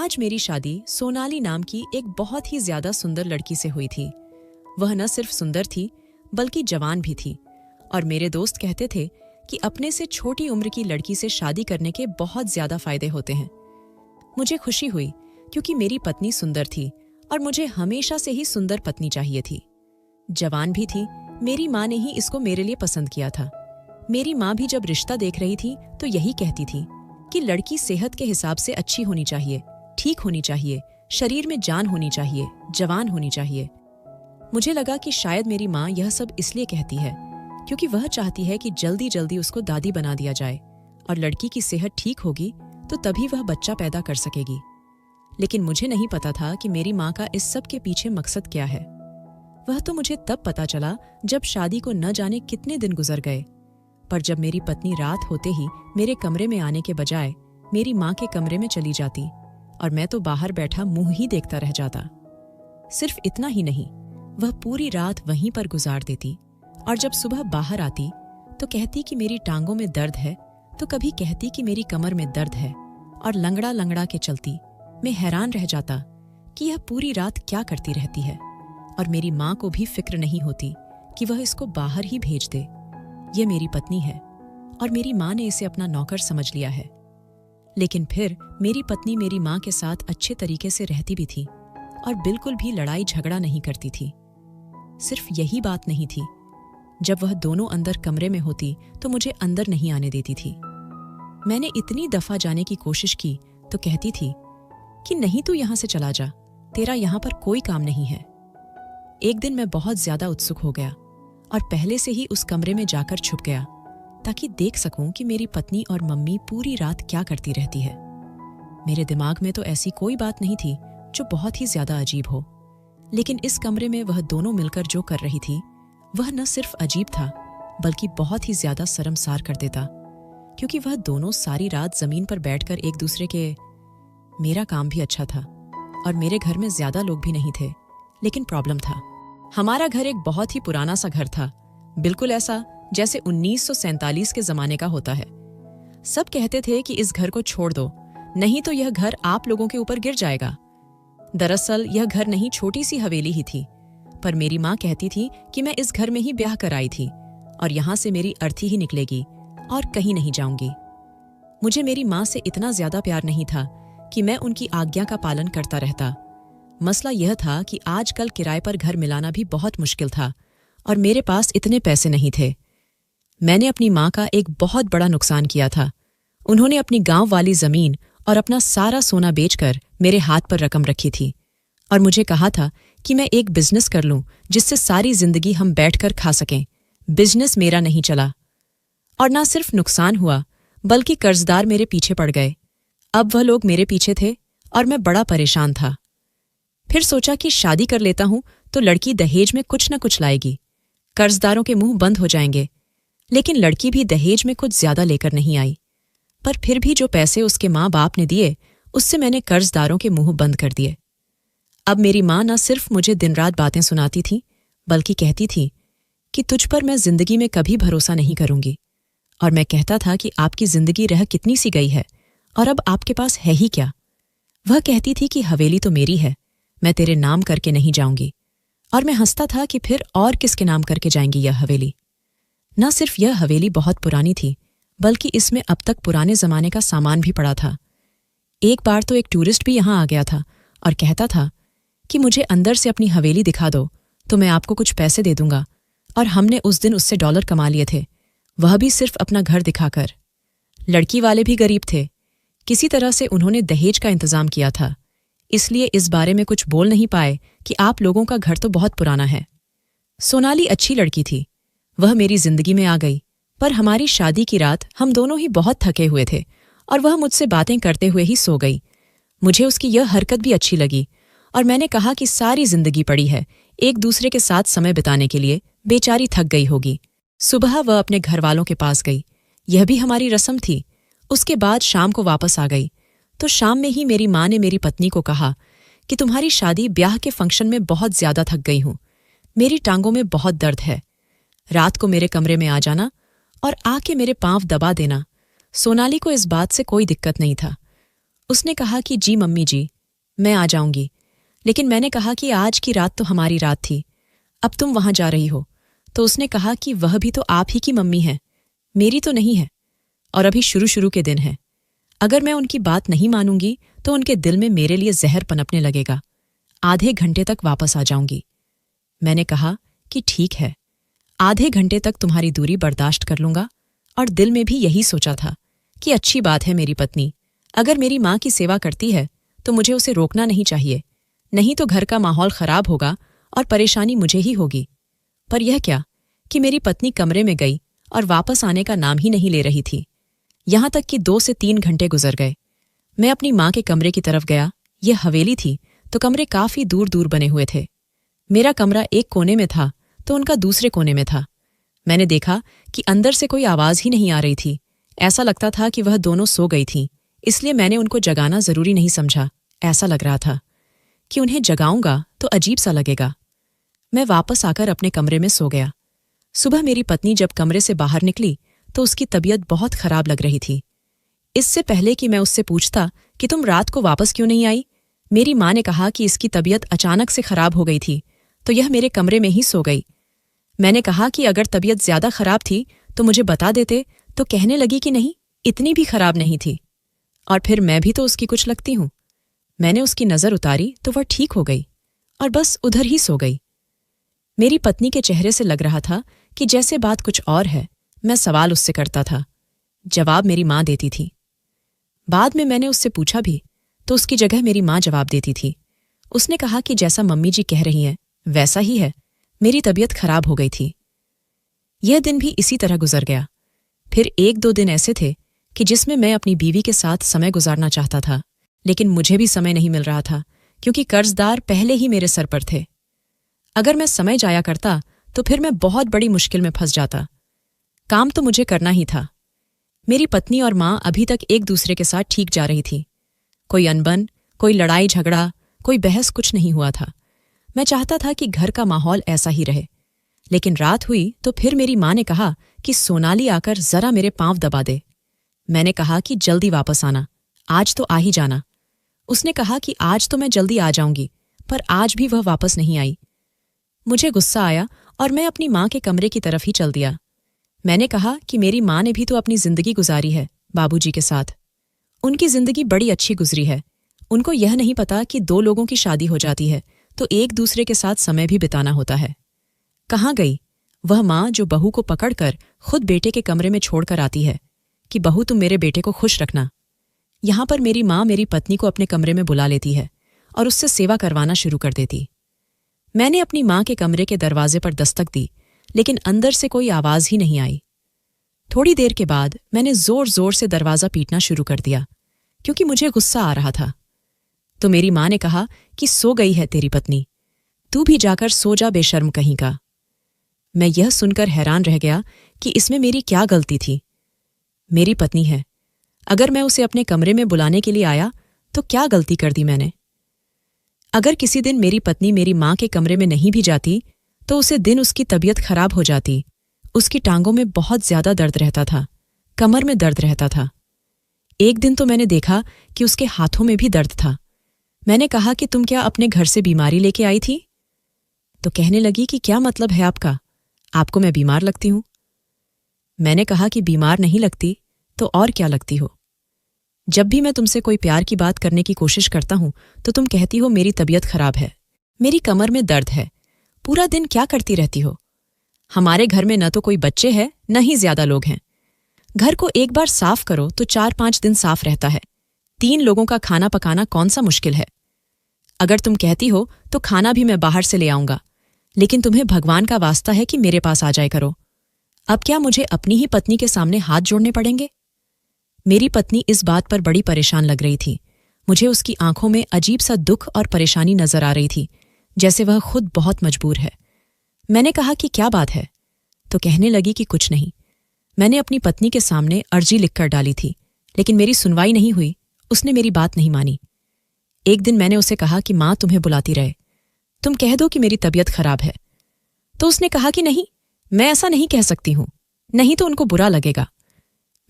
आज मेरी शादी सोनाली नाम की एक बहुत ही ज्यादा सुंदर लड़की से हुई थी। वह न सिर्फ सुंदर थी बल्कि जवान भी थी और मेरे दोस्त कहते थे कि अपने से छोटी उम्र की लड़की से शादी करने के बहुत ज्यादा फायदे होते हैं। मुझे खुशी हुई क्योंकि मेरी पत्नी सुंदर थी और मुझे हमेशा से ही सुंदर पत्नी चाहिए थी। जवान भी थी। मेरी माँ ने ही इसको मेरे लिए पसंद किया था। मेरी माँ भी जब रिश्ता देख रही थी तो यही कहती थी कि लड़की सेहत के हिसाब से अच्छी होनी चाहिए, ठीक होनी चाहिए, शरीर में जान होनी चाहिए, जवान होनी चाहिए। मुझे लगा कि शायद मेरी माँ यह सब इसलिए कहती है क्योंकि वह चाहती है कि जल्दी जल्दी उसको दादी बना दिया जाए और लड़की की सेहत ठीक होगी तो तभी वह बच्चा पैदा कर सकेगी। लेकिन मुझे नहीं पता था कि मेरी माँ का इस सब के पीछे मकसद क्या है। वह तो मुझे तब पता चला जब शादी को न जाने कितने दिन गुजर गए। पर जब मेरी पत्नी रात होते ही मेरे कमरे में आने के बजाय मेरी माँ के कमरे में चली जाती और मैं तो बाहर बैठा मुंह ही देखता रह जाता। सिर्फ इतना ही नहीं, वह पूरी रात वहीं पर गुजार देती और जब सुबह बाहर आती तो कहती कि मेरी टांगों में दर्द है, तो कभी कहती कि मेरी कमर में दर्द है और लंगड़ा लंगड़ा के चलती। मैं हैरान रह जाता कि यह पूरी रात क्या करती रहती है और मेरी माँ को भी फिक्र नहीं होती कि वह इसको बाहर ही भेज दे। यह मेरी पत्नी है और मेरी माँ ने इसे अपना नौकर समझ लिया है। लेकिन फिर मेरी पत्नी मेरी माँ के साथ अच्छे तरीके से रहती भी थी और बिल्कुल भी लड़ाई झगड़ा नहीं करती थी। सिर्फ यही बात नहीं थी, जब वह दोनों अंदर कमरे में होती तो मुझे अंदर नहीं आने देती थी। मैंने इतनी दफा जाने की कोशिश की तो कहती थी कि नहीं, तू यहां से चला जा, तेरा यहां पर कोई काम नहीं है। एक दिन मैं बहुत ज्यादा उत्सुक हो गया और पहले से ही उस कमरे में जाकर छुप गया ताकि देख सकूं कि मेरी पत्नी और मम्मी पूरी रात क्या करती रहती है। मेरे दिमाग में तो ऐसी कोई बात नहीं थी जो बहुत ही ज्यादा अजीब हो, लेकिन इस कमरे में वह दोनों मिलकर जो कर रही थी वह न सिर्फ अजीब था बल्कि बहुत ही ज्यादा शर्मसार कर देता, क्योंकि वह दोनों सारी रात जमीन पर बैठकर एक दूसरे के। मेरा काम भी अच्छा था और मेरे घर में ज्यादा लोग भी नहीं थे, लेकिन प्रॉब्लम था। हमारा घर एक बहुत ही पुराना सा घर था, बिल्कुल ऐसा जैसे 1947 के जमाने का होता है। सब कहते थे कि इस घर को छोड़ दो, नहीं तो यह घर आप लोगों के ऊपर गिर जाएगा। दरअसल यह घर नहीं, छोटी सी हवेली ही थी, पर मेरी माँ कहती थी कि मैं इस घर में ही ब्याह कराई थी और यहां से मेरी अर्थी ही निकलेगी और कहीं नहीं जाऊंगी। मुझे मेरी माँ से इतना ज्यादा प्यार नहीं था कि मैं उनकी आज्ञा का पालन करता रहता। मसला यह था कि आजकल किराए पर घर मिलाना भी बहुत मुश्किल था और मेरे पास इतने पैसे नहीं थे। मैंने अपनी माँ का एक बहुत बड़ा नुकसान किया था। उन्होंने अपनी गांव वाली जमीन और अपना सारा सोना बेचकर मेरे हाथ पर रकम रखी थी और मुझे कहा था कि मैं एक बिजनेस कर लूं जिससे सारी जिंदगी हम बैठकर खा सकें। बिजनेस मेरा नहीं चला और ना सिर्फ नुकसान हुआ बल्कि कर्जदार मेरे पीछे पड़ गए। अब वह लोग मेरे पीछे थे और मैं बड़ा परेशान था। फिर सोचा कि शादी कर लेता हूं तो लड़की दहेज में कुछ न कुछ लाएगी, कर्जदारों के मुंह बंद हो जाएंगे। लेकिन लड़की भी दहेज में कुछ ज्यादा लेकर नहीं आई, पर फिर भी जो पैसे उसके माँ बाप ने दिए उससे मैंने कर्जदारों के मुंह बंद कर दिए। अब मेरी माँ न सिर्फ मुझे दिन रात बातें सुनाती थी बल्कि कहती थी कि तुझ पर मैं जिंदगी में कभी भरोसा नहीं करूंगी। और मैं कहता था कि आपकी जिंदगी रह कितनी सी गई है और अब आपके पास है ही क्या। वह कहती थी कि हवेली तो मेरी है, मैं तेरे नाम करके नहीं जाऊंगी। और मैं हंसता था कि फिर और किसके नाम करके जाएंगी यह हवेली। न सिर्फ यह हवेली बहुत पुरानी थी बल्कि इसमें अब तक पुराने जमाने का सामान भी पड़ा था। एक बार तो एक टूरिस्ट भी यहां आ गया था और कहता था कि मुझे अंदर से अपनी हवेली दिखा दो तो मैं आपको कुछ पैसे दे दूंगा। और हमने उस दिन उससे डॉलर कमा लिए थे, वह भी सिर्फ अपना घर दिखाकर। लड़की वाले भी गरीब थे, किसी तरह से उन्होंने दहेज का इंतजाम किया था, इसलिए इस बारे में कुछ बोल नहीं पाए कि आप लोगों का घर तो बहुत पुराना है। सोनाली अच्छी लड़की थी, वह मेरी जिंदगी में आ गई। पर हमारी शादी की रात हम दोनों ही बहुत थके हुए थे और वह मुझसे बातें करते हुए ही सो गई। मुझे उसकी यह हरकत भी अच्छी लगी और मैंने कहा कि सारी जिंदगी पड़ी है एक दूसरे के साथ समय बिताने के लिए, बेचारी थक गई होगी। सुबह वह अपने घर वालों के पास गई, यह भी हमारी रस्म थी। उसके बाद शाम को वापस आ गई तो शाम में ही मेरी माँ ने मेरी पत्नी को कहा कि तुम्हारी शादी ब्याह के फंक्शन में बहुत ज्यादा थक गई हूं, मेरी टांगों में बहुत दर्द है। रात को मेरे कमरे में आ जाना और आके मेरे पांव दबा देना। सोनाली को इस बात से कोई दिक्कत नहीं था। उसने कहा कि जी मम्मी जी, मैं आ जाऊंगी। लेकिन मैंने कहा कि आज की रात तो हमारी रात थी, अब तुम वहां जा रही हो। तो उसने कहा कि वह भी तो आप ही की मम्मी है, मेरी तो नहीं है, और अभी शुरू शुरू के दिन है। अगर मैं उनकी बात नहीं मानूंगी तो उनके दिल में मेरे लिए जहर पनपने लगेगा। आधे घंटे तक वापस आ जाऊंगी। मैंने कहा कि ठीक है, आधे घंटे तक तुम्हारी दूरी बर्दाश्त कर लूंगा। और दिल में भी यही सोचा था कि अच्छी बात है, मेरी पत्नी अगर मेरी माँ की सेवा करती है तो मुझे उसे रोकना नहीं चाहिए, नहीं तो घर का माहौल खराब होगा और परेशानी मुझे ही होगी। पर यह क्या कि मेरी पत्नी कमरे में गई और वापस आने का नाम ही नहीं ले रही थी। यहां तक कि 2 से 3 घंटे गुजर गए। मैं अपनी माँ के कमरे की तरफ गया। यह हवेली थी तो कमरे काफी दूर दूर बने हुए थे। मेरा कमरा एक कोने में था तो उनका दूसरे कोने में था। मैंने देखा कि अंदर से कोई आवाज ही नहीं आ रही थी। ऐसा लगता था कि वह दोनों सो गई थीं, इसलिए मैंने उनको जगाना जरूरी नहीं समझा। ऐसा लग रहा था कि उन्हें जगाऊंगा तो अजीब सा लगेगा। मैं वापस आकर अपने कमरे में सो गया। सुबह मेरी पत्नी जब कमरे से बाहर निकली तो उसकी तबीयत बहुत खराब लग रही थी। इससे पहले कि मैं उससे पूछता कि तुम रात को वापस क्यों नहीं आई, मेरी माँ ने कहा कि इसकी तबीयत अचानक से खराब हो गई थी तो यह मेरे कमरे में ही सो गई। मैंने कहा कि अगर तबीयत ज्यादा खराब थी तो मुझे बता देते, तो कहने लगी कि नहीं, इतनी भी खराब नहीं थी, और फिर मैं भी तो उसकी कुछ लगती हूं। मैंने उसकी नजर उतारी तो वह ठीक हो गई और बस उधर ही सो गई। मेरी पत्नी के चेहरे से लग रहा था कि जैसे बात कुछ और है। मैं सवाल उससे करता था, जवाब मेरी माँ देती थी। बाद में मैंने उससे पूछा भी तो उसकी जगह मेरी माँ जवाब देती थी। उसने कहा कि जैसा मम्मी जी कह रही हैं वैसा ही है, मेरी तबीयत खराब हो गई थी। यह दिन भी इसी तरह गुजर गया। फिर 1-2 दिन ऐसे थे कि जिसमें मैं अपनी बीवी के साथ समय गुजारना चाहता था, लेकिन मुझे भी समय नहीं मिल रहा था क्योंकि कर्जदार पहले ही मेरे सर पर थे। अगर मैं समय जाया करता तो फिर मैं बहुत बड़ी मुश्किल में फंस जाता। काम तो मुझे करना ही था। मेरी पत्नी और माँ अभी तक एक दूसरे के साथ ठीक जा रही थी। कोई अनबन, कोई लड़ाई झगड़ा, कोई बहस कुछ नहीं हुआ था। मैं चाहता था कि घर का माहौल ऐसा ही रहे। लेकिन रात हुई तो फिर मेरी माँ ने कहा कि सोनाली आकर जरा मेरे पांव दबा दे। मैंने कहा कि जल्दी वापस आना, आज तो आ ही जाना। उसने कहा कि आज तो मैं जल्दी आ जाऊंगी, पर आज भी वह वापस नहीं आई। मुझे गुस्सा आया और मैं अपनी माँ के कमरे की तरफ ही चल दिया। मैंने कहा कि मेरी माँ ने भी तो अपनी जिंदगी गुजारी है बाबूजी के साथ। उनकी जिंदगी बड़ी अच्छी गुजरी है। उनको यह नहीं पता कि 2 लोगों की शादी हो जाती है तो एक दूसरे के साथ समय भी बिताना होता है। कहाँ गई वह माँ जो बहू को पकड़कर खुद बेटे के कमरे में छोड़कर आती है कि बहू तुम मेरे बेटे को खुश रखना। यहां पर मेरी माँ मेरी पत्नी को अपने कमरे में बुला लेती है और उससे सेवा करवाना शुरू कर देती। मैंने अपनी माँ के कमरे के दरवाजे पर दस्तक दी, लेकिन अंदर से कोई आवाज ही नहीं आई। थोड़ी देर के बाद मैंने जोर जोर से दरवाजा पीटना शुरू कर दिया क्योंकि मुझे गुस्सा आ रहा था। तो मेरी माँ ने कहा कि सो गई है तेरी पत्नी, तू भी जाकर सो जा बेशर्म कहीं का। मैं यह सुनकर हैरान रह गया कि इसमें मेरी क्या गलती थी। मेरी पत्नी है, अगर मैं उसे अपने कमरे में बुलाने के लिए आया तो क्या गलती कर दी मैंने। अगर किसी दिन मेरी पत्नी मेरी माँ के कमरे में नहीं भी जाती तो उसे दिन उसकी तबीयत खराब हो जाती। उसकी टांगों में बहुत ज्यादा दर्द रहता था, कमर में दर्द रहता था। एक दिन तो मैंने देखा कि उसके हाथों में भी दर्द था। मैंने कहा कि तुम क्या अपने घर से बीमारी लेके आई थी? तो कहने लगी कि क्या मतलब है आपका, आपको मैं बीमार लगती हूं? मैंने कहा कि बीमार नहीं लगती तो और क्या लगती हो। जब भी मैं तुमसे कोई प्यार की बात करने की कोशिश करता हूं तो तुम कहती हो मेरी तबीयत खराब है, मेरी कमर में दर्द है। पूरा दिन क्या करती रहती हो? हमारे घर में न तो कोई बच्चे हैं न ही ज्यादा लोग हैं। घर को एक बार साफ करो तो 4-5 दिन साफ रहता है। 3 लोगों का खाना पकाना कौन सा मुश्किल है? अगर तुम कहती हो तो खाना भी मैं बाहर से ले आऊंगा, लेकिन तुम्हें भगवान का वास्ता है कि मेरे पास आ जाए करो। अब क्या मुझे अपनी ही पत्नी के सामने हाथ जोड़ने पड़ेंगे? मेरी पत्नी इस बात पर बड़ी परेशान लग रही थी। मुझे उसकी आंखों में अजीब सा दुख और परेशानी नजर आ रही थी, जैसे वह खुद बहुत मजबूर है। मैंने कहा कि क्या बात है? तो कहने लगी कि कुछ नहीं। मैंने अपनी पत्नी के सामने अर्जी लिखकर डाली थी, लेकिन मेरी सुनवाई नहीं हुई। उसने मेरी बात नहीं मानी। एक दिन मैंने उसे कहा कि माँ तुम्हें बुलाती रहे, तुम कह दो कि मेरी तबीयत खराब है। तो उसने कहा कि नहीं, मैं ऐसा नहीं कह सकती हूं, नहीं तो उनको बुरा लगेगा।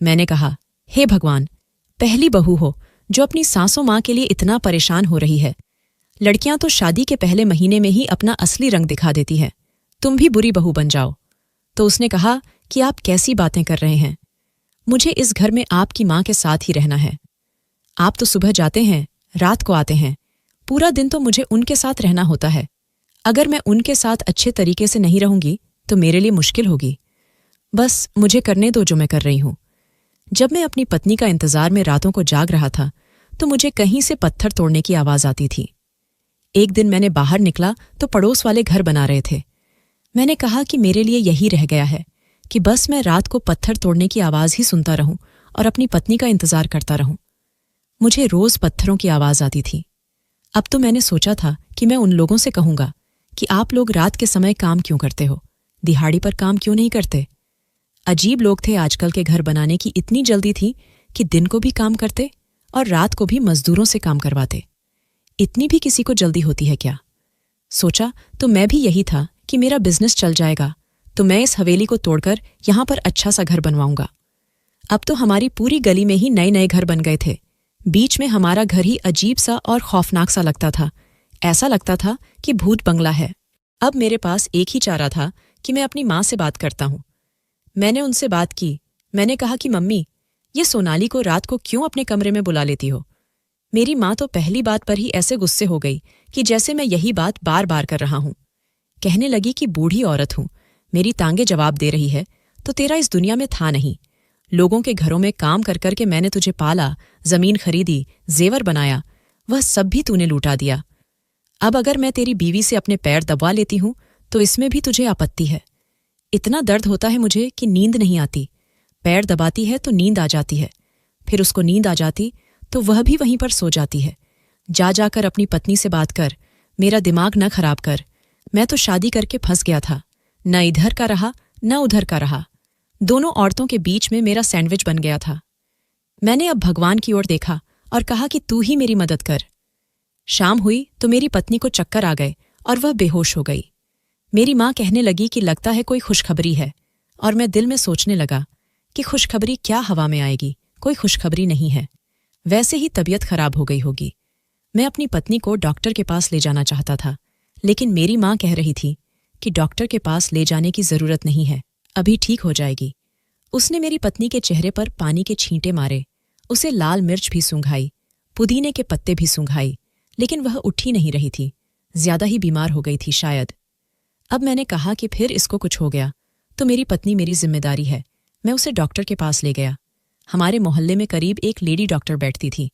मैंने कहा, हे भगवान, पहली बहू हो, जो अपनी सासों माँ के लिए इतना परेशान हो रही है। लड़कियां तो शादी के पहले महीने में ही अपना असली रंग दिखा देती हैं। तुम भी बुरी बहू बन जाओ। तो उसने कहा कि आप कैसी बातें कर रहे हैं, मुझे इस घर में आपकी माँ के साथ ही रहना है। आप तो सुबह जाते हैं, रात को आते हैं, पूरा दिन तो मुझे उनके साथ रहना होता है। अगर मैं उनके साथ अच्छे तरीके से नहीं रहूंगी तो मेरे लिए मुश्किल होगी। बस मुझे करने दो जो मैं कर रही हूं। जब मैं अपनी पत्नी का इंतजार में रातों को जाग रहा था तो मुझे कहीं से पत्थर तोड़ने की आवाज आती थी। एक दिन मैंने बाहर निकला तो पड़ोस वाले घर बना रहे थे। मैंने कहा कि मेरे लिए यही रह गया है कि बस मैं रात को पत्थर तोड़ने की आवाज ही सुनता रहूं और अपनी पत्नी का इंतजार करता रहूं। मुझे रोज पत्थरों की आवाज आती थी। अब तो मैंने सोचा था कि मैं उन लोगों से कहूंगा कि आप लोग रात के समय काम क्यों करते हो, दिहाड़ी पर काम क्यों नहीं करते। अजीब लोग थे आजकल के घर बनाने की इतनी जल्दी थी कि दिन को भी काम करते और रात को भी मजदूरों से काम करवाते। इतनी भी किसी को जल्दी होती है क्या? सोचा तो मैं भी यही था कि मेरा बिजनेस चल जाएगा तो मैं इस हवेली को तोड़कर यहां पर अच्छा सा घर बनवाऊंगा। अब तो हमारी पूरी गली में ही नए नए घर बन गए थे। बीच में हमारा घर ही अजीब सा और खौफनाक सा लगता था। ऐसा लगता था कि भूत बंगला है। अब मेरे पास एक ही चारा था कि मैं अपनी माँ से बात करता हूँ। मैंने उनसे बात की। मैंने कहा कि मम्मी, ये सोनाली को रात को क्यों अपने कमरे में बुला लेती हो? मेरी माँ तो पहली बात पर ही ऐसे गुस्से हो गई कि जैसे मैं यही बात बार बार कर रहा हूँ। कहने लगी कि बूढ़ी औरत हूँ, मेरी टांगे जवाब दे रही है तो तेरा इस दुनिया में था नहीं। लोगों के घरों में काम कर कर के मैंने तुझे पाला, जमीन खरीदी, जेवर बनाया, वह सब भी तूने लूटा दिया। अब अगर मैं तेरी बीवी से अपने पैर दबवा लेती हूं तो इसमें भी तुझे आपत्ति है। इतना दर्द होता है मुझे कि नींद नहीं आती। पैर दबाती है तो नींद आ जाती है, फिर उसको नींद आ जाती तो वह भी वहीं पर सो जाती है। जा जाकर अपनी पत्नी से बात कर, मेरा दिमाग न खराब कर। मैं तो शादी करके फंस गया था, न इधर का रहा न उधर का रहा। दोनों औरतों के बीच में मेरा सैंडविच बन गया था। मैंने अब भगवान की ओर देखा और कहा कि तू ही मेरी मदद कर। शाम हुई तो मेरी पत्नी को चक्कर आ गए और वह बेहोश हो गई। मेरी माँ कहने लगी कि लगता है कोई खुशखबरी है, और मैं दिल में सोचने लगा कि खुशखबरी क्या हवा में आएगी, कोई खुशखबरी नहीं है। वैसे ही तबीयत खराब हो गई होगी। मैं अपनी पत्नी को डॉक्टर के पास ले जाना चाहता था, लेकिन मेरी माँ कह रही थी कि डॉक्टर के पास ले जाने की जरूरत नहीं है, अभी ठीक हो जाएगी। उसने मेरी पत्नी के चेहरे पर पानी के छींटे मारे, उसे लाल मिर्च भी सूंघाई, पुदीने के पत्ते भी सूंघाई, लेकिन वह उठ ही नहीं रही थी। ज्यादा ही बीमार हो गई थी शायद। अब मैंने कहा कि फिर इसको कुछ हो गया तो मेरी पत्नी मेरी जिम्मेदारी है। मैं उसे डॉक्टर के पास ले गया। हमारे मोहल्ले में करीब एक लेडी डॉक्टर बैठती थी।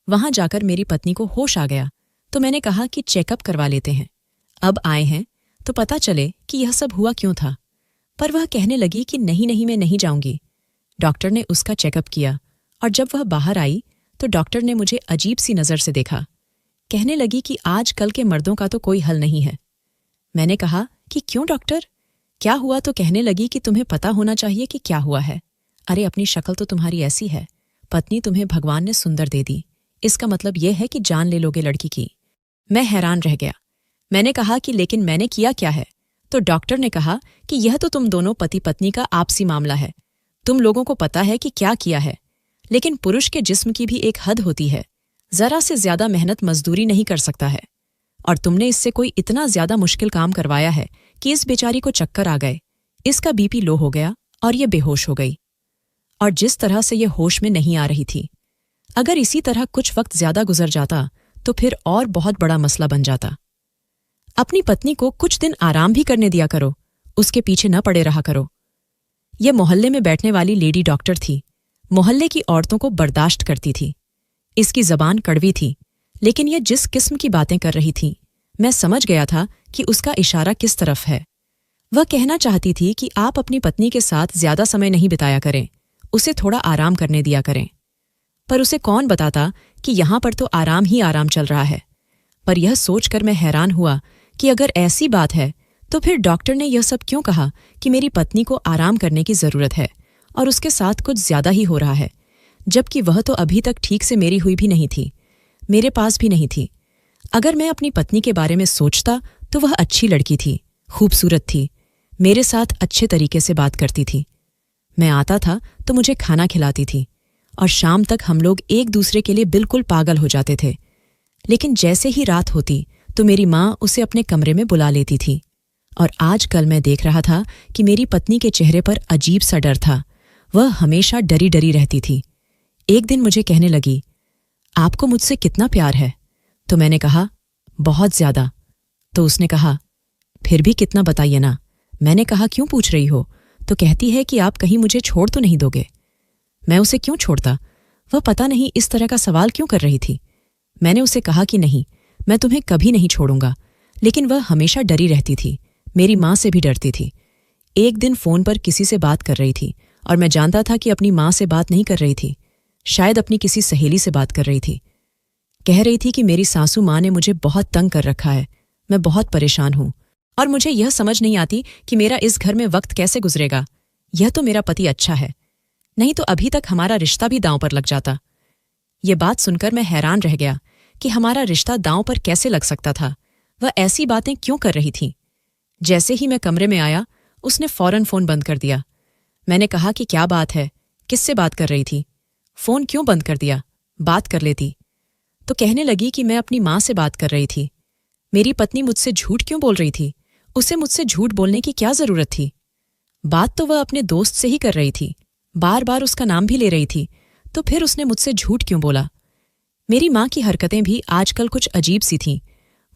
वहां जाकर मेरी पत्नी को होश आ गया तो मैंने कहा कि चेकअप करवा लेते हैं। अब आए हैं तो पता चले कि यह सब हुआ क्यों था। पर वह कहने लगी कि नहीं नहीं, मैं नहीं जाऊंगी। डॉक्टर ने उसका चेकअप किया और जब वह बाहर आई तो डॉक्टर ने मुझे अजीब सी नज़र से देखा। कहने लगी कि आज कल के मर्दों का तो कोई हल नहीं है। मैंने कहा कि क्यों डॉक्टर, क्या हुआ? तो कहने लगी कि तुम्हें पता होना चाहिए कि क्या हुआ है। अरे अपनी शक्ल तो तुम्हारी ऐसी है, पत्नी तुम्हें भगवान ने सुंदर दे दी, इसका मतलब यह है कि जान ले लोगे लड़की की। मैं हैरान रह गया। मैंने कहा कि लेकिन मैंने किया क्या है? तो डॉक्टर ने कहा कि यह तो तुम दोनों पति पत्नी का आपसी मामला है। तुम लोगों को पता है कि क्या किया है, लेकिन पुरुष के जिस्म की भी एक हद होती है। जरा से ज्यादा मेहनत मजदूरी नहीं कर सकता है, और तुमने इससे कोई इतना ज्यादा मुश्किल काम करवाया है कि इस बेचारी को चक्कर आ गए, इसका बीपी लो हो गया और ये बेहोश हो गई। और जिस तरह से ये होश में नहीं आ रही थी, अगर इसी तरह कुछ वक्त ज्यादा गुजर जाता तो फिर और बहुत बड़ा मसला बन जाता। अपनी पत्नी को कुछ दिन आराम भी करने दिया करो, उसके पीछे न पड़े रहा करो। यह मोहल्ले में बैठने वाली लेडी डॉक्टर थी। मोहल्ले की औरतों को बर्दाश्त करती थी। इसकी जबान कड़वी थी, लेकिन यह जिस किस्म की बातें कर रही थी, मैं समझ गया था कि उसका इशारा किस तरफ है। वह कहना चाहती थी कि आप अपनी पत्नी के साथ ज्यादा समय नहीं बिताया करें, उसे थोड़ा आराम करने दिया करें। पर उसे कौन बताता कि यहां पर तो आराम ही आराम चल रहा है। पर यह सोचकर मैं हैरान हुआ कि अगर ऐसी बात है तो फिर डॉक्टर ने यह सब क्यों कहा कि मेरी पत्नी को आराम करने की जरूरत है और उसके साथ कुछ ज्यादा ही हो रहा है, जबकि वह तो अभी तक ठीक से मेरी हुई भी नहीं थी, मेरे पास भी नहीं थी। अगर मैं अपनी पत्नी के बारे में सोचता तो वह अच्छी लड़की थी, खूबसूरत थी, मेरे साथ अच्छे तरीके से बात करती थी। मैं आता था तो मुझे खाना खिलाती थी और शाम तक हम लोग एक दूसरे के लिए बिल्कुल पागल हो जाते थे। लेकिन जैसे ही रात होती तो मेरी माँ उसे अपने कमरे में बुला लेती थी। और आजकल मैं देख रहा था कि मेरी पत्नी के चेहरे पर अजीब सा डर था। वह हमेशा डरी डरी रहती थी। एक दिन मुझे कहने लगी, आपको मुझसे कितना प्यार है? तो मैंने कहा, बहुत ज्यादा। तो उसने कहा, फिर भी कितना बताइए ना। मैंने कहा, क्यों पूछ रही हो? तो कहती है कि आप कहीं मुझे छोड़ तो नहीं दोगे। मैं उसे क्यों छोड़ता? वह पता नहीं इस तरह का सवाल क्यों कर रही थी। मैंने उसे कहा कि नहीं, मैं तुम्हें कभी नहीं छोड़ूंगा। लेकिन वह हमेशा डरी रहती थी, मेरी माँ से भी डरती थी। एक दिन फोन पर किसी से बात कर रही थी और मैं जानता था कि अपनी माँ से बात नहीं कर रही थी, शायद अपनी किसी सहेली से बात कर रही थी। कह रही थी कि मेरी सासू माँ ने मुझे बहुत तंग कर रखा है, मैं बहुत परेशान हूं और मुझे यह समझ नहीं आती कि मेरा इस घर में वक्त कैसे गुजरेगा। यह तो मेरा पति अच्छा है, नहीं तो अभी तक हमारा रिश्ता भी दांव पर लग जाता। ये बात सुनकर मैं हैरान रह गया कि हमारा रिश्ता दांव पर कैसे लग सकता था। वह ऐसी बातें क्यों कर रही थी? जैसे ही मैं कमरे में आया, उसने फौरन फोन बंद कर दिया। मैंने कहा कि क्या बात है, किससे बात कर रही थी? फोन क्यों बंद कर दिया? बात कर लेती। तो कहने लगी कि मैं अपनी माँ से बात कर रही थी। मेरी पत्नी मुझसे झूठ क्यों बोल रही थी? उसे मुझसे झूठ बोलने की क्या जरूरत थी? बात तो वह अपने दोस्त से ही कर रही थी, बार बार उसका नाम भी ले रही थी, तो फिर उसने मुझसे झूठ क्यों बोला? मेरी माँ की हरकतें भी आजकल कुछ अजीब सी थीं।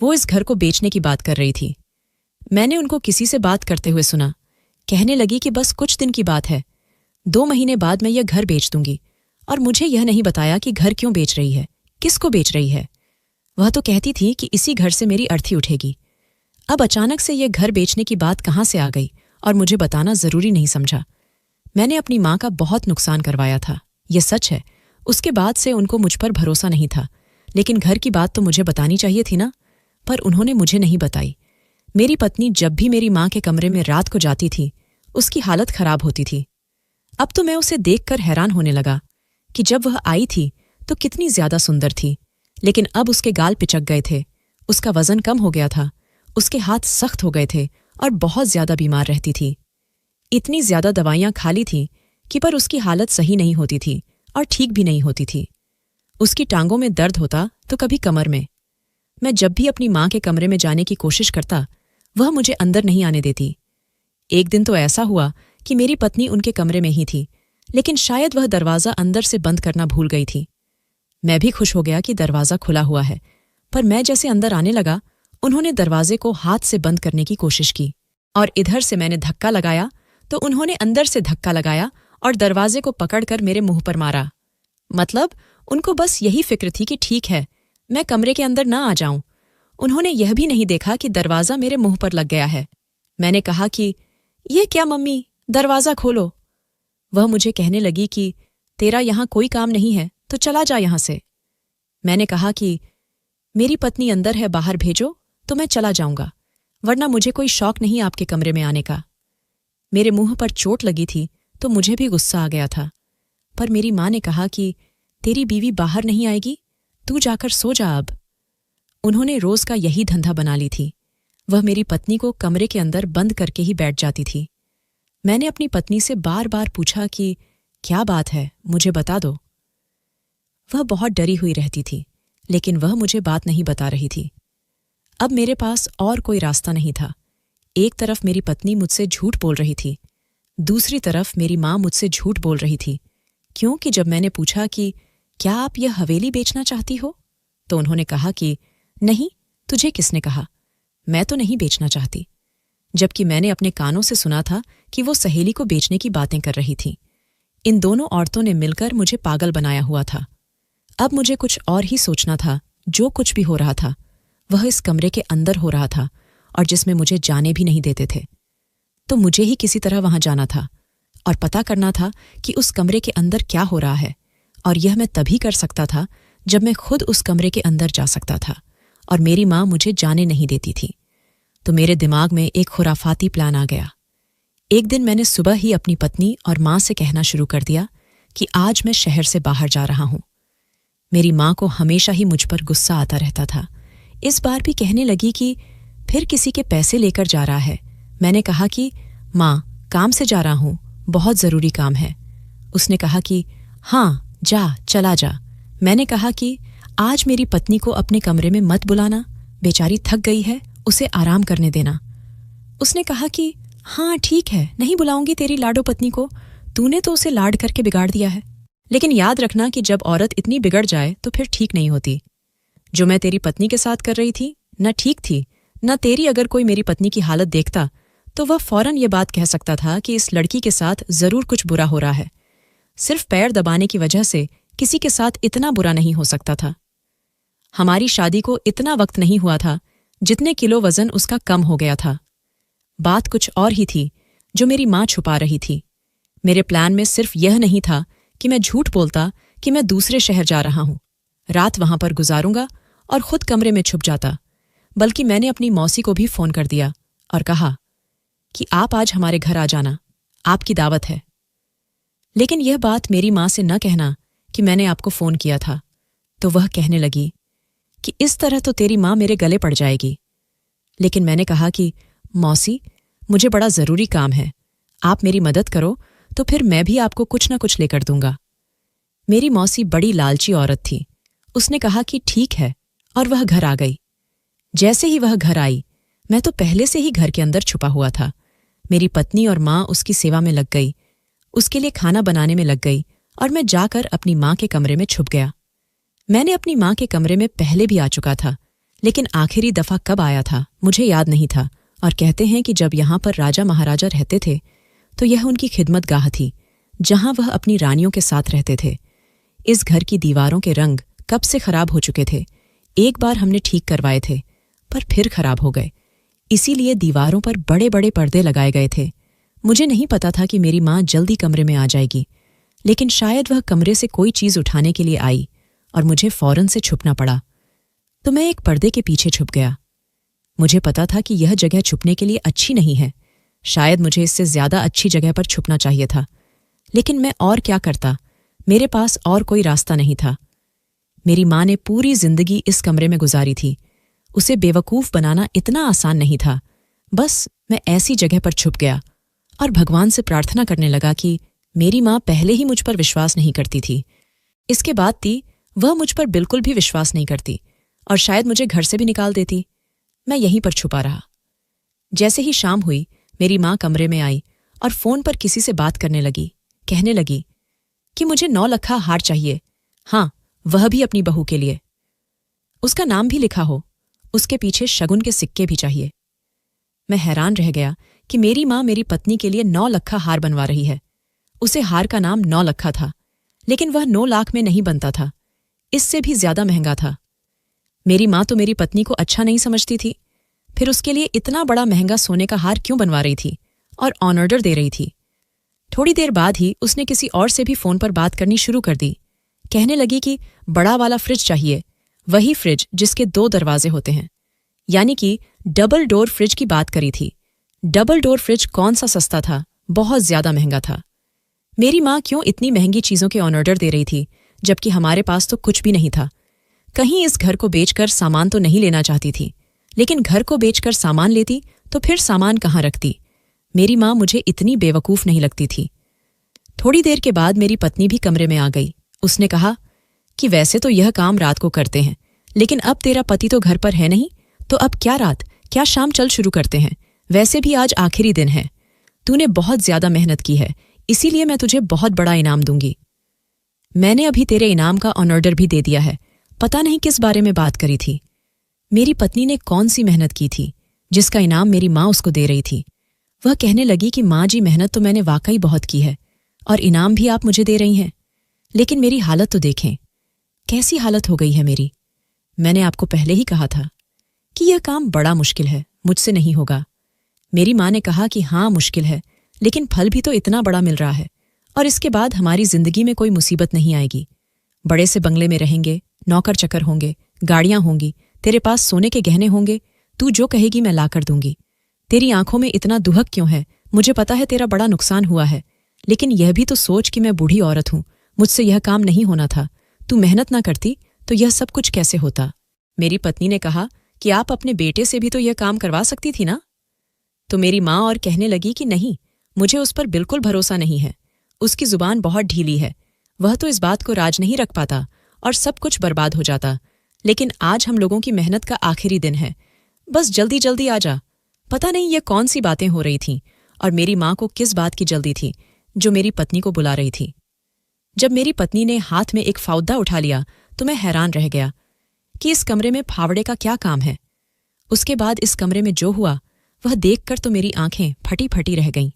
वो इस घर को बेचने की बात कर रही थी। मैंने उनको किसी से बात करते हुए सुना। कहने लगी कि बस कुछ दिन की बात है, 2 महीने बाद मैं यह घर बेच दूंगी। और मुझे यह नहीं बताया कि घर क्यों बेच रही है, किसको बेच रही है। वह तो कहती थी कि इसी घर से मेरी अर्थी उठेगी। अब अचानक से यह घर बेचने की बात कहाँ से आ गई और मुझे बताना जरूरी नहीं समझा। मैंने अपनी माँ का बहुत नुकसान करवाया था, यह सच है। उसके बाद से उनको मुझ पर भरोसा नहीं था। लेकिन घर की बात तो मुझे बतानी चाहिए थी ना, पर उन्होंने मुझे नहीं बताई। मेरी पत्नी जब भी मेरी माँ के कमरे में रात को जाती थी, उसकी हालत खराब होती थी। अब तो मैं उसे देखकर हैरान होने लगा कि जब वह आई थी तो कितनी ज्यादा सुंदर थी, लेकिन अब उसके गाल पिचक गए थे, उसका वजन कम हो गया था, उसके हाथ सख्त हो गए थे और बहुत ज्यादा बीमार रहती थी। इतनी ज्यादा दवाइयां खा ली थी कि पर उसकी हालत सही नहीं होती थी और ठीक भी नहीं होती थी। उसकी टांगों में दर्द होता तो कभी कमर में। मैं जब भी अपनी माँ के कमरे में जाने की कोशिश करता, वह मुझे अंदर नहीं आने देती। एक दिन तो ऐसा हुआ कि मेरी पत्नी उनके कमरे में ही थी, लेकिन शायद वह दरवाज़ा अंदर से बंद करना भूल गई थी। मैं भी खुश हो गया कि दरवाज़ा खुला हुआ है, पर मैं जैसे अंदर आने लगा, उन्होंने दरवाजे को हाथ से बंद करने की कोशिश की और इधर से मैंने धक्का लगाया तो उन्होंने अंदर से धक्का लगाया और दरवाजे को पकड़कर मेरे मुंह पर मारा। मतलब उनको बस यही फिक्र थी कि ठीक है, मैं कमरे के अंदर ना आ जाऊं। उन्होंने यह भी नहीं देखा कि दरवाज़ा मेरे मुंह पर लग गया है। मैंने कहा कि ये क्या मम्मी, दरवाज़ा खोलो। वह मुझे कहने लगी कि तेरा यहाँ कोई काम नहीं है तो चला जा यहाँ से। मैंने कहा कि मेरी पत्नी अंदर है, बाहर भेजो तो मैं चला जाऊंगा, वरना मुझे कोई शौक नहीं आपके कमरे में आने का। मेरे मुंह पर चोट लगी थी तो मुझे भी गुस्सा आ गया था, पर मेरी माँ ने कहा कि तेरी बीवी बाहर नहीं आएगी, तू जाकर सो जा अब। उन्होंने रोज का यही धंधा बना ली थी। वह मेरी पत्नी को कमरे के अंदर बंद करके ही बैठ जाती थी। मैंने अपनी पत्नी से बार बार पूछा कि क्या बात है, मुझे बता दो। वह बहुत डरी हुई रहती थी, लेकिन वह मुझे बात नहीं बता रही थी। अब मेरे पास और कोई रास्ता नहीं था। एक तरफ मेरी पत्नी मुझसे झूठ बोल रही थी, दूसरी तरफ मेरी माँ मुझसे झूठ बोल रही थी, क्योंकि जब मैंने पूछा कि क्या आप यह हवेली बेचना चाहती हो, तो उन्होंने कहा कि नहीं, तुझे किसने कहा, मैं तो नहीं बेचना चाहती। जबकि मैंने अपने कानों से सुना था कि वो सहेली को बेचने की बातें कर रही थी। इन दोनों औरतों ने मिलकर मुझे पागल बनाया हुआ था। अब मुझे कुछ और ही सोचना था। जो कुछ भी हो रहा था वह इस कमरे के अंदर हो रहा था और जिसमें मुझे जाने भी नहीं देते थे। तो मुझे ही किसी तरह वहां जाना था और पता करना था कि उस कमरे के अंदर क्या हो रहा है, और यह मैं तभी कर सकता था जब मैं खुद उस कमरे के अंदर जा सकता था और मेरी माँ मुझे जाने नहीं देती थी। तो मेरे दिमाग में एक खुराफाती प्लान आ गया। एक दिन मैंने सुबह ही अपनी पत्नी और माँ से कहना शुरू कर दिया कि आज मैं शहर से बाहर जा रहा हूँ। मेरी माँ को हमेशा ही मुझ पर गुस्सा आता रहता था। इस बार भी कहने लगी कि फिर किसी के पैसे लेकर जा रहा है। मैंने कहा कि माँ, काम से जा रहा हूँ, बहुत ज़रूरी काम है। उसने कहा कि हाँ, जा, चला जा। मैंने कहा कि आज मेरी पत्नी को अपने कमरे में मत बुलाना, बेचारी थक गई है, उसे आराम करने देना। उसने कहा कि हाँ ठीक है, नहीं बुलाऊंगी तेरी लाडो पत्नी को, तूने तो उसे लाड करके बिगाड़ दिया है। लेकिन याद रखना कि जब औरत इतनी बिगड़ जाए तो फिर ठीक नहीं होती। जो मैं तेरी पत्नी के साथ कर रही थी न ठीक थी, न तेरी अगर कोई मेरी पत्नी की हालत देखता तो वह फौरन ये बात कह सकता था कि इस लड़की के साथ जरूर कुछ बुरा हो रहा है। सिर्फ पैर दबाने की वजह से किसी के साथ इतना बुरा नहीं हो सकता था। हमारी शादी को इतना वक्त नहीं हुआ था जितने किलो वजन उसका कम हो गया था। बात कुछ और ही थी जो मेरी माँ छुपा रही थी। मेरे प्लान में सिर्फ यह नहीं था कि मैं झूठ बोलता कि मैं दूसरे शहर जा रहा हूं, रात वहां पर गुजारूंगा और खुद कमरे में छुप जाता, बल्कि मैंने अपनी मौसी को भी फोन कर दिया और कहा कि आप आज हमारे घर आ जाना, आपकी दावत है। लेकिन यह बात मेरी माँ से न कहना कि मैंने आपको फोन किया था, तो वह कहने लगी कि इस तरह तो तेरी माँ मेरे गले पड़ जाएगी। लेकिन मैंने कहा कि मौसी, मुझे बड़ा जरूरी काम है, आप मेरी मदद करो तो फिर मैं भी आपको कुछ न कुछ लेकर दूंगा। मेरी मौसी बड़ी लालची औरत थी। उसने कहा कि ठीक है और वह घर आ गई। जैसे ही वह घर आई, मैं तो पहले से ही घर के अंदर छुपा हुआ था। मेरी पत्नी और माँ उसकी सेवा में लग गई, उसके लिए खाना बनाने में लग गई और मैं जाकर अपनी माँ के कमरे में छुप गया। मैंने अपनी माँ के कमरे में पहले भी आ चुका था, लेकिन आखिरी दफा कब आया था मुझे याद नहीं था। और कहते हैं कि जब यहाँ पर राजा महाराजा रहते थे तो यह उनकी खिदमतगाह थी, जहाँ वह अपनी रानियों के साथ रहते थे। इस घर की दीवारों के रंग कब से खराब हो चुके थे। एक बार हमने ठीक करवाए थे, पर फिर खराब हो गए। इसीलिए दीवारों पर बड़े बड़े पर्दे लगाए गए थे। मुझे नहीं पता था कि मेरी माँ जल्दी कमरे में आ जाएगी, लेकिन शायद वह कमरे से कोई चीज़ उठाने के लिए आई और मुझे फौरन से छुपना पड़ा। तो मैं एक पर्दे के पीछे छुप गया। मुझे पता था कि यह जगह छुपने के लिए अच्छी नहीं है, शायद मुझे इससे ज्यादा अच्छी जगह पर छुपना चाहिए था। लेकिन मैं और क्या करता, मेरे पास और कोई रास्ता नहीं था। मेरी माँ ने पूरी जिंदगी इस कमरे में गुजारी थी। उसे बेवकूफ बनाना इतना आसान नहीं था। बस मैं ऐसी जगह पर छुप गया और भगवान से प्रार्थना करने लगा कि मेरी माँ पहले ही मुझ पर विश्वास नहीं करती थी, इसके बाद थी वह मुझ पर बिल्कुल भी विश्वास नहीं करती और शायद मुझे घर से भी निकाल देती। मैं यहीं पर छुपा रहा। जैसे ही शाम हुई, मेरी माँ कमरे में आई और फोन पर किसी से बात करने लगी। कहने लगी कि मुझे 9 लखा हार चाहिए, हाँ वह भी अपनी बहू के लिए, उसका नाम भी लिखा हो, उसके पीछे शगुन के सिक्के भी चाहिए। मैं हैरान रह गया कि मेरी माँ मेरी पत्नी के लिए 9 लखा हार बनवा रही है। उसे हार का नाम 9 लखा था, लेकिन वह 9 लाख में नहीं बनता था, इससे भी ज्यादा महंगा था। मेरी माँ तो मेरी पत्नी को अच्छा नहीं समझती थी, फिर उसके लिए इतना बड़ा महंगा सोने का हार क्यों बनवा रही थी और ऑन ऑर्डर दे रही थी। थोड़ी देर बाद ही उसने किसी और से भी फोन पर बात करनी शुरू कर दी। कहने लगी कि बड़ा वाला फ्रिज चाहिए, वही फ्रिज जिसके 2 दरवाजे होते हैं, यानी कि डबल डोर फ्रिज की बात करी थी। डबल डोर फ्रिज कौन सा सस्ता था, बहुत ज्यादा महंगा था। मेरी माँ क्यों इतनी महंगी चीजों के ऑन ऑर्डर दे रही थी, जबकि हमारे पास तो कुछ भी नहीं था। कहीं इस घर को बेचकर सामान तो नहीं लेना चाहती थी, लेकिन घर को बेचकर सामान लेती तो फिर सामान कहाँ रखती। मेरी माँ मुझे इतनी बेवकूफ नहीं लगती थी। थोड़ी देर के बाद मेरी पत्नी भी कमरे में आ गई। उसने कहा कि वैसे तो यह काम रात को करते हैं, लेकिन अब तेरा पति तो घर पर है नहीं, तो अब क्या रात क्या शाम चल शुरू करते हैं। वैसे भी आज आखिरी दिन है, तूने बहुत ज्यादा मेहनत की है, इसीलिए मैं तुझे बहुत बड़ा इनाम दूंगी। मैंने अभी तेरे इनाम का ऑन ऑर्डर भी दे दिया है। पता नहीं किस बारे में बात करी थी। मेरी पत्नी ने कौन सी मेहनत की थी जिसका इनाम मेरी माँ उसको दे रही थी। वह कहने लगी कि माँ जी, मेहनत तो मैंने वाकई बहुत की है और इनाम भी आप मुझे दे रही हैं, लेकिन मेरी हालत तो देखें, कैसी हालत हो गई है मेरी। मैंने आपको पहले ही कहा था कि यह काम बड़ा मुश्किल है, मुझसे नहीं होगा। मेरी माँ ने कहा कि हाँ मुश्किल है, लेकिन फल भी तो इतना बड़ा मिल रहा है और इसके बाद हमारी जिंदगी में कोई मुसीबत नहीं आएगी। बड़े से बंगले में रहेंगे, नौकर चकर होंगे, गाड़ियां होंगी, तेरे पास सोने के गहने होंगे, तू जो कहेगी मैं ला कर दूंगी। तेरी आंखों में इतना दुहक क्यों है, मुझे पता है तेरा बड़ा नुकसान हुआ है, लेकिन यह भी तो सोच कि मैं बूढ़ी औरत हूं, मुझसे यह काम नहीं होना था। तू मेहनत ना करती तो यह सब कुछ कैसे होता। मेरी पत्नी ने कहा कि आप अपने बेटे से भी तो यह काम करवा सकती थी ना। तो मेरी माँ और कहने लगी कि नहीं, मुझे उस पर बिल्कुल भरोसा नहीं है, उसकी जुबान बहुत ढीली है, वह तो इस बात को राज नहीं रख पाता और सब कुछ बर्बाद हो जाता। लेकिन आज हम लोगों की मेहनत का आखिरी दिन है, बस जल्दी जल्दी आ जा। पता नहीं ये कौन सी बातें हो रही थीं और मेरी माँ को किस बात की जल्दी थी जो मेरी पत्नी को बुला रही थी। जब मेरी पत्नी ने हाथ में एक फावड़ा उठा लिया तो मैं हैरान रह गया कि इस कमरे में फावड़े का क्या काम है। उसके बाद इस कमरे में जो हुआ वह देखकर तो मेरी आंखें फटी फटी रह गईं।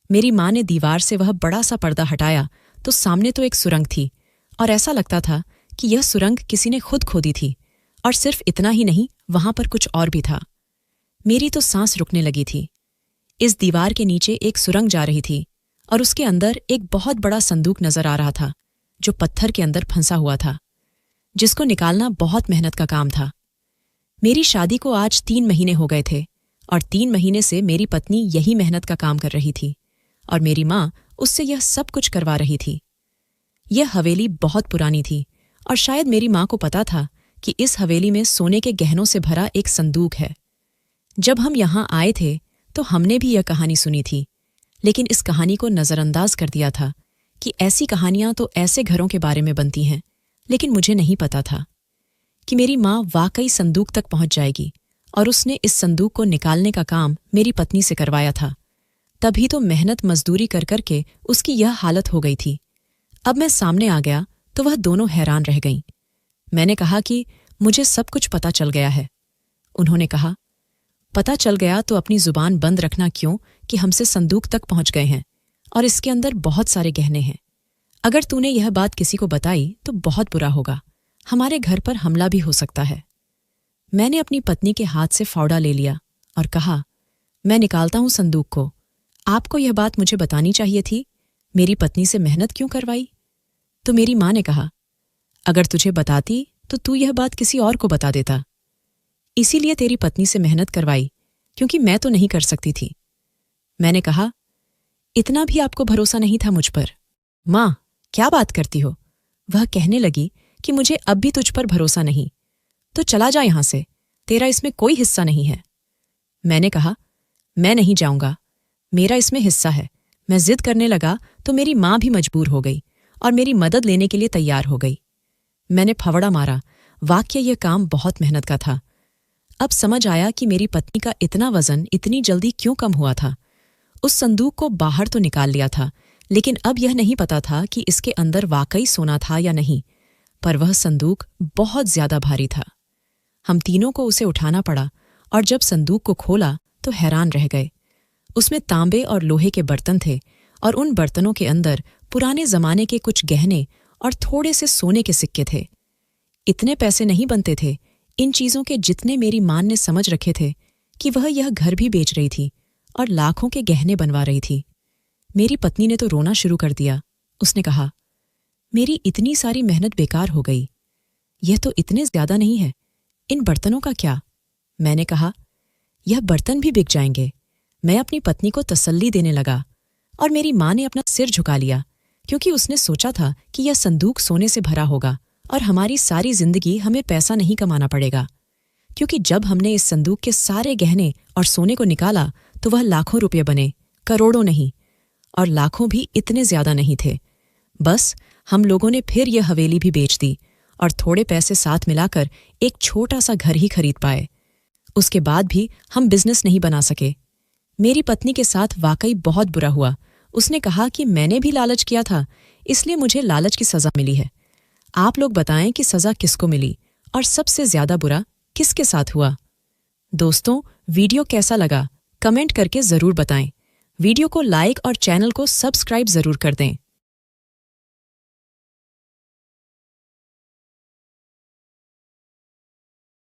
मेरी माँ ने दीवार से वह बड़ा सा पर्दा हटाया तो सामने तो एक सुरंग थी और ऐसा लगता था कि यह सुरंग किसी ने खुद खोदी थी। और सिर्फ इतना ही नहीं, वहां पर कुछ और भी था। मेरी तो सांस रुकने लगी थी। इस दीवार के नीचे एक सुरंग जा रही थी और उसके अंदर एक बहुत बड़ा संदूक नजर आ रहा था जो पत्थर के अंदर फंसा हुआ था, जिसको निकालना बहुत मेहनत का काम था। मेरी शादी को आज 3 महीने हो गए थे और 3 महीने से मेरी पत्नी यही मेहनत का काम कर रही थी और मेरी माँ उससे यह सब कुछ करवा रही थी। यह हवेली बहुत पुरानी थी और शायद मेरी माँ को पता था कि इस हवेली में सोने के गहनों से भरा एक संदूक है। जब हम यहाँ आए थे तो हमने भी यह कहानी सुनी थी, लेकिन इस कहानी को नज़रअंदाज कर दिया था कि ऐसी कहानियां तो ऐसे घरों के बारे में बनती हैं। लेकिन मुझे नहीं पता था कि मेरी माँ वाकई संदूक तक पहुंच जाएगी और उसने इस संदूक को निकालने का काम मेरी पत्नी से करवाया था। तभी तो मेहनत मजदूरी कर करके उसकी यह हालत हो गई थी। अब मैं सामने आ गया तो वह दोनों हैरान रह गईं। मैंने कहा कि मुझे सब कुछ पता चल गया है। उन्होंने कहा, पता चल गया तो अपनी जुबान बंद रखना क्यों कि हमसे संदूक तक पहुंच गए हैं और इसके अंदर बहुत सारे गहने हैं। अगर तूने यह बात किसी को बताई तो बहुत बुरा होगा, हमारे घर पर हमला भी हो सकता है। मैंने अपनी पत्नी के हाथ से फावड़ा ले लिया और कहा, मैं निकालता हूं संदूक को। आपको यह बात मुझे बतानी चाहिए थी, मेरी पत्नी से मेहनत क्यों करवाई? तो मेरी माँ ने कहा, अगर तुझे बताती तो तू यह बात किसी और को बता देता। इसीलिए तेरी पत्नी से मेहनत करवाई, क्योंकि मैं तो नहीं कर सकती थी। मैंने कहा, इतना भी आपको भरोसा नहीं था मुझ पर? माँ, क्या बात करती हो? वह कहने लगी कि मुझे अब भी तुझ पर भरोसा नहीं, तो चला जा यहां से, तेरा इसमें कोई हिस्सा नहीं है। मैंने कहा, मैं नहीं जाऊंगा, मेरा इसमें हिस्सा है। मैं जिद करने लगा तो मेरी माँ भी मजबूर हो गई और मेरी मदद लेने के लिए तैयार हो गई। मैंने फवड़ा मारा। वाकई यह काम बहुत मेहनत का था। अब समझ आया कि मेरी पत्नी का इतना वजन इतनी जल्दी क्यों कम हुआ था। उस संदूक को बाहर तो निकाल लिया था, लेकिन अब यह नहीं पता था कि इसके अंदर वाकई सोना था या नहीं। पर वह संदूक बहुत ज्यादा भारी था। हम तीनों को उसे उठाना पड़ा और जब संदूक को खोला तो हैरान रह गए। उसमें तांबे और लोहे के बर्तन थे और उन बर्तनों के अंदर पुराने जमाने के कुछ गहने और थोड़े से सोने के सिक्के थे। इतने पैसे नहीं बनते थे इन चीजों के जितने मेरी मां ने समझ रखे थे कि वह यह घर भी बेच रही थी और लाखों के गहने बनवा रही थी। मेरी पत्नी ने तो रोना शुरू कर दिया। उसने कहा, मेरी इतनी सारी मेहनत बेकार हो गई। यह तो इतने ज्यादा नहीं है, इन बर्तनों का क्या? मैंने कहा, यह बर्तन भी बिक जाएंगे। मैं अपनी पत्नी को तसल्ली देने लगा और मेरी माँ ने अपना सिर झुका लिया, क्योंकि उसने सोचा था कि यह संदूक सोने से भरा होगा और हमारी सारी जिंदगी हमें पैसा नहीं कमाना पड़ेगा। क्योंकि जब हमने इस संदूक के सारे गहने और सोने को निकाला तो वह लाखों रुपये बने, करोड़ों नहीं। और लाखों भी इतने ज्यादा नहीं थे। बस हम लोगों ने फिर यह हवेली भी बेच दी और थोड़े पैसे साथ मिलाकर एक छोटा सा घर ही खरीद पाए। उसके बाद भी हम बिजनेस नहीं बना सके। मेरी पत्नी के साथ वाकई बहुत बुरा हुआ। उसने कहा कि मैंने भी लालच किया था, इसलिए मुझे लालच की सजा मिली है। आप लोग बताएं कि सजा किसको मिली और सबसे ज्यादा बुरा किसके साथ हुआ? दोस्तों, वीडियो कैसा लगा कमेंट करके जरूर बताएं। वीडियो को लाइक और चैनल को सब्सक्राइब जरूर कर दें।